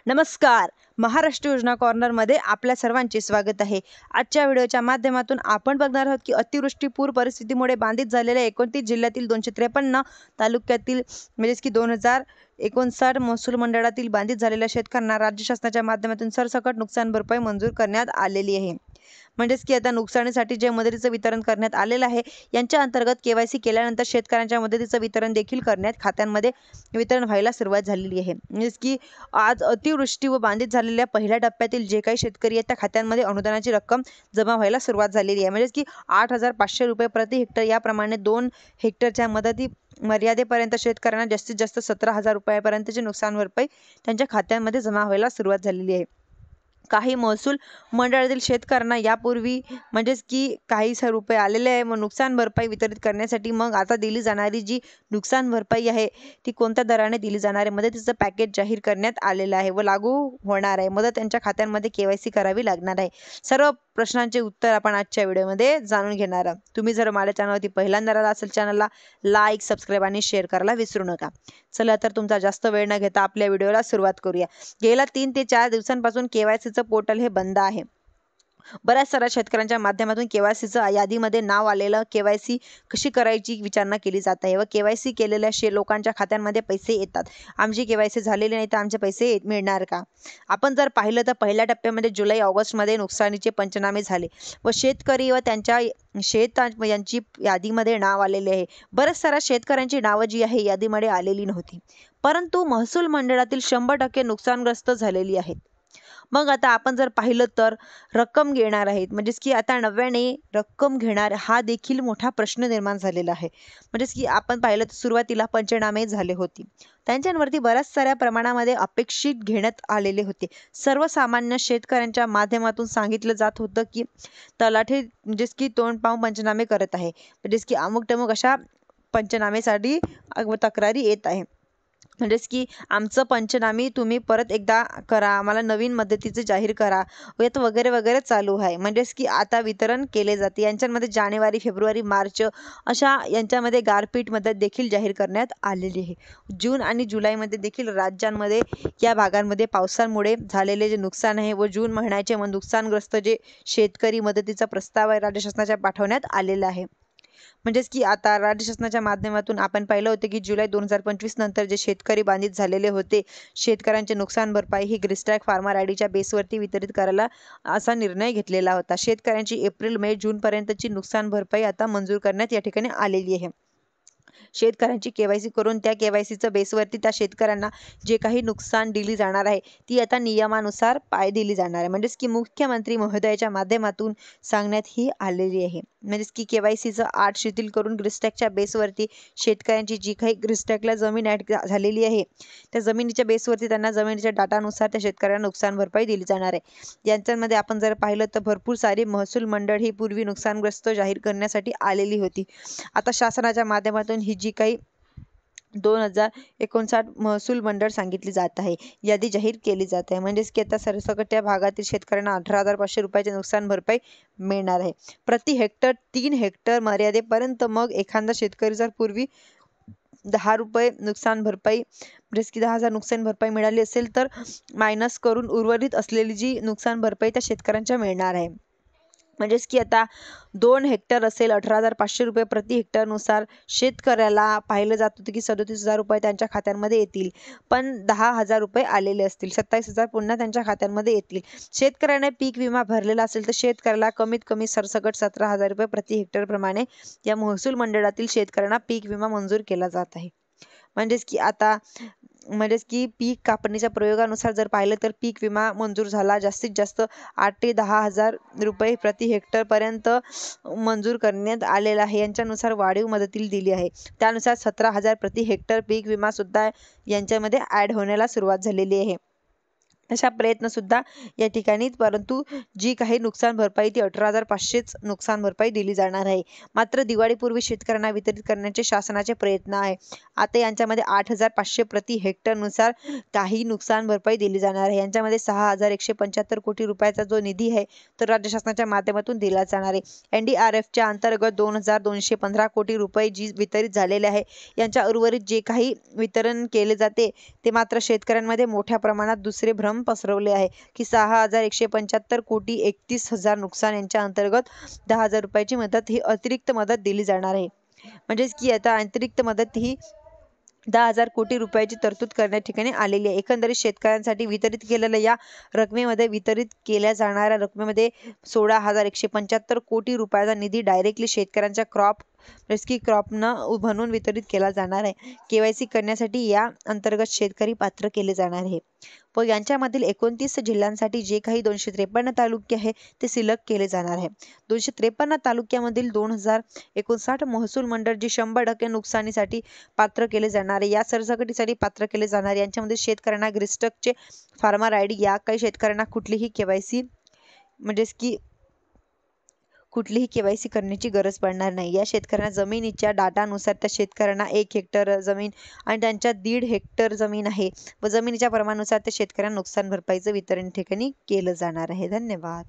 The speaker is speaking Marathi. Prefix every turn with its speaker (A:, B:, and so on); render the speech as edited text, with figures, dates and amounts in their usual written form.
A: नमस्कार. महाराष्ट्र योजना कॉर्नरमध्ये आपल्या सर्वांचे स्वागत आहे. आजच्या व्हिडिओच्या माध्यमातून आपण बघणार आहोत की अतिवृष्टी पूर परिस्थितीमुळे बाधित झालेल्या 29 जिल्ह्यातील 253 तालुक्यातील म्हणजेच की 2059 महसूल मंडळातील बाधित झालेल्या शेतकऱ्यांना राज्य शासनाच्या माध्यमातून सरसकट नुकसान भरपाई मंजूर करण्यात आलेली आहे. म्हणजेच की आता नुकसानीसाठी जे मदतीचं वितरण करण्यात आलेलं आहे यांच्या अंतर्गत केवायसी केल्यानंतर शेतकऱ्यांच्या मदतीचं वितरण देखील करण्यात खात्यांमध्ये वितरण व्हायला सुरुवात झालेली आहे. म्हणजेच की आज अतिवृष्टी व बाधित झालेल्या पहिल्या टप्प्यातील जे काही शेतकरी आहेत त्या खात्यांमध्ये अनुदानाची रक्कम जमा व्हायला सुरुवात झालेली आहे. म्हणजेच की 8,500 रुपये प्रति हेक्टर याप्रमाणे 2 हेक्टरच्या मदती मर्यादेपर्यंत शेतकऱ्यांना जास्तीत जास्त 17,000 रुपयापर्यंतची नुकसान भरपाई त्यांच्या खात्यांमध्ये जमा व्हायला सुरुवात झालेली आहे. काही महसूल मंडळातील शेतकऱ्यांना यापूर्वी म्हणजेच की काही रुपये आलेले आहे. मग नुकसान भरपाई वितरित करण्यासाठी मग आता दिली जाणारी जी नुकसान भरपाई आहे ती कोणत्या दराने दिली जाणार आहे मदतीचं पॅकेज जाहीर करण्यात आलेलं आहे व लागू होणार आहे. मदत त्यांच्या खात्यांमध्ये केवायसी करावी लागणार आहे. सर्व प्रश्नांचे उत्तर आपण आजच्या व्हिडिओमध्ये जाणून घेणार आहोत. तुम्ही जर माझ्या चॅनलवरती पहिल्यांदा आला असेल चॅनलला लाईक, सबस्क्राईब आणि शेअर करायला विसरू नका. चला तर तुमचा जास्त वेळ न घेता आपल्या व्हिडिओला सुरुवात करूया. गेल्या 3 ते 4 दिवसांपासून केवायसीचं पोर्टल हे बंद आहे. बऱ्याच साऱ्या शेतकऱ्यांच्या माध्यमातून केवायसीचं यादीमध्ये नाव आलेलं केवायसी कशी करायची विचारणा केली जात आहे व केवायसी केलेल्या लोकांच्या खात्यांमध्ये पैसे येतात. आमची केवायसी झालेली नाही तर आमचे पैसे मिळणार का? आपण जर पाहिलं तर पहिल्या टप्प्यामध्ये जुलै ऑगस्टमध्ये नुकसानीचे पंचनामे झाले व शेतकरी व त्यांच्या शेत यांची यादीमध्ये नाव आलेले आहे. बऱ्याच साऱ्या शेतकऱ्यांची नावं जी आहे यादीमध्ये आलेली नव्हती, परंतु महसूल मंडळातील 100% नुकसानग्रस्त झालेली आहेत. मग आता आपण जर पाहिलं तर रक्कम घेणार आहेत म्हणजेच की आता नव्याने रक्कम घेणार हा देखील मोठा प्रश्न निर्माण झालेला आहे. म्हणजेच की आपण पाहिलं तर सुरुवातीला पंचनामे झाले होते, त्यांच्यावरती बऱ्याच साऱ्या प्रमाणामध्ये अपेक्षित घेण्यात आलेले होते. सर्वसामान्य शेतकऱ्यांच्या माध्यमातून सांगितलं जात होतं की तलाठी म्हणजेच की तोंडपाव पंचनामे करत आहे, म्हणजेच की अमुक टमुक अशा पंचनामेसाठी तक्रारी येत आहे. म्हणजेच की आमचं पंचनामे तुम्ही परत एकदा करा, आम्हाला नवीन मदतीचे जाहीर करा यात वगैरे वगैरे चालू आहे. म्हणजेच की आता वितरण केले जाते. यांच्यामध्ये जानेवारी, फेब्रुवारी, मार्च अशा यांच्यामध्ये गारपीट मदत देखील जाहीर करण्यात आलेली आहे. जून आणि जुलैमध्ये देखील राज्यांमध्ये या भागांमध्ये पावसामुळे झालेले जे नुकसान आहे व जून महिन्याचे नुकसानग्रस्त जे शेतकरी मदतीचा प्रस्ताव आहे राज्य शासनाच्या पाठवण्यात आलेला आहे. म्हणजेच की आता राज्य शासनाच्या माध्यमातून आपण पाहिलं होतं की जुलै 2025 नंतर जे शेतकरी बाधित झालेले होते शेतकऱ्यांचे नुकसान भरपाई ही ग्रिस्टॅग फार्मर आयडीच्या बेसवरती वितरित करायला असा निर्णय घेतलेला होता. शेतकऱ्यांची एप्रिल, मे, जून पर्यंतची नुकसान भरपाई आता मंजूर करण्यात या ठिकाणी आलेली आहे. शेतकऱ्यांची केवायसी करून त्या केवायसीच्या बेसवरती त्या शेतकऱ्यांना जे काही नुकसान दिली जाणार आहे ती आता नियमानुसार दिली जाणार आहे. म्हणजेच की मुख्यमंत्री महोदयाच्या माध्यमातून सांगण्यात ही आलेली आहे. म्हणजेच की केवायसीचं 8 शिथिल करून ग्रिस्टॅगच्या बेसवरती शेतकऱ्यांची जी काही ग्रिस्टॅगला जमीन ॲड झालेली आहे त्या जमिनीच्या बेसवरती त्यांना जमिनीच्या डाटानुसार त्या शेतकऱ्यांना नुकसान भरपाई दिली जाणार आहे. यांच्यामध्ये आपण जर पाहिलं तर भरपूर सारी महसूल मंडळ ही पूर्वी नुकसानग्रस्त जाहीर करण्यासाठी आलेली होती. आता शासनाच्या माध्यमातून ही जी काही 2059 महसूल मंडळ सांगितली जात आहे यादी जाहीर केली जात आहे. म्हणजेच की आता सरसकट या भागातील शेतकऱ्यांना 18,500 रुपयाचे नुकसान भरपाई मिळणार आहे प्रति हेक्टर 3 हेक्टर मर्यादेपर्यंत. मग एखादा शेतकरी जर पूर्वी 10 रुपये नुकसान भरपाई म्हणजेच की 10,000 नुकसान भरपाई मिळाली असेल तर मायनस करून उर्वरित असलेली जी नुकसान भरपाई त्या शेतकऱ्यांच्या मिळणार आहे. म्हणजेच की आता 2 हेक्टर असेल 18,500 रुपये प्रति हेक्टरनुसार शेतकऱ्याला पाहिलं जात होतं की 37,000 रुपये त्यांच्या खात्यांमध्ये येतील, पण 10,000 रुपये आलेले असतील, 27,000 पुन्हा त्यांच्या खात्यांमध्ये येतील. शेतकऱ्याने पीक विमा भरलेला असेल तर शेतकऱ्याला कमीत कमी सरसकट 17,000 रुपये प्रति हेक्टर प्रमाणे या महसूल मंडळातील शेतकऱ्यांना पीक विमा मंजूर केला जात आहे. म्हणजेच की आता म्हणजेच की पीक कापणीच्या प्रयोगानुसार जर पाहिलं तर पीक विमा मंजूर झाला जास्तीत जास्त 8 ते 10,000 रुपये प्रति हेक्टर पर्यंत मंजूर करण्यात आलेला आहे. यांच्यानुसार वाढीव मदतीला दिली आहे. त्यानुसार 17,000 प्रति हेक्टर पीक विमा सुद्धा यांच्यामध्ये ॲड होण्याला सुरुवात झालेली आहे. अशा प्रयत्न सुद्धा या ठिकाणी, परंतु जी काही नुकसान भरपाई ती 18,500च नुकसान भरपाई दिली जाणार आहे. मात्र दिवाळीपूर्वी शेतकऱ्यांना वितरित करण्याचे शासनाचे प्रयत्न आहे. आता यांच्यामध्ये 8,500 प्रति हेक्टरनुसार काही नुकसान भरपाई दिली जाणार आहे. यांच्यामध्ये 6,175 कोटी रुपयाचा जो निधी आहे तो राज्य शासनाच्या माध्यमातून दिला जाणार आहे. NDRFच्या अंतर्गत 2,215 कोटी रुपये जी वितरित झालेले आहे, यांच्या उर्वरित जे काही वितरण केले जाते ते मात्र शेतकऱ्यांमध्ये मोठ्या प्रमाणात दुसरे भ्रम पसरवले आहे की 6,175 कोटी 31,000 नुकसान यांच्या अंतर्गत 10,000 रुपयाची मदत ही अतिरिक्त मदत दिली जाणार आहे. म्हणजेच की आता अतिरिक्त मदत ही 10,000 कोटी रुपयाची तरतूद करण्यात ठिकाणी आलेली आहे. एकंदरीत शेतकऱ्यांसाठी वितरित केलेल्या या रकमेमध्ये वितरित केल्या जाणाऱ्या रकमेमध्ये 16,175 कोटी रुपयाचा निधी डायरेक्टली शेतकऱ्यांच्या क्रॉपनं म्हणून वितरित केला जाणार आहे. KYC करण्यासाठी या अंतर्गत शेतकरी पात्र केले जाणार आहे. व यांच्यामधील 29 जिल्ह्यांसाठी जे काही 253 तालुके आहे ते सिलेक्ट केले जाणार आहे. 253 तालुक्यामधील 2,059 महसूल मंडळ जे 100% नुकसानीसाठी पात्र केले जाणारे, या सरसकटीसाठी पात्र केले जाणारे, यांच्यामध्ये शेतकऱ्यांना ग्रिस्टकचे फार्मर ID, या काही शेतकऱ्यांना कुठलीही KYC करण्याची गरज पडणार नाही. या शेतकऱ्यांना जमिनीच्या डाटानुसार त्या शेतकऱ्यांना 1 हेक्टर जमीन आणि त्यांच्या 1.5 हेक्टर जमीन आहे व जमिनीच्या प्रमाणानुसार त्या शेतकऱ्यांना नुकसान भरपाईचं वितरण ठिकाणी केलं जाणार आहे. धन्यवाद.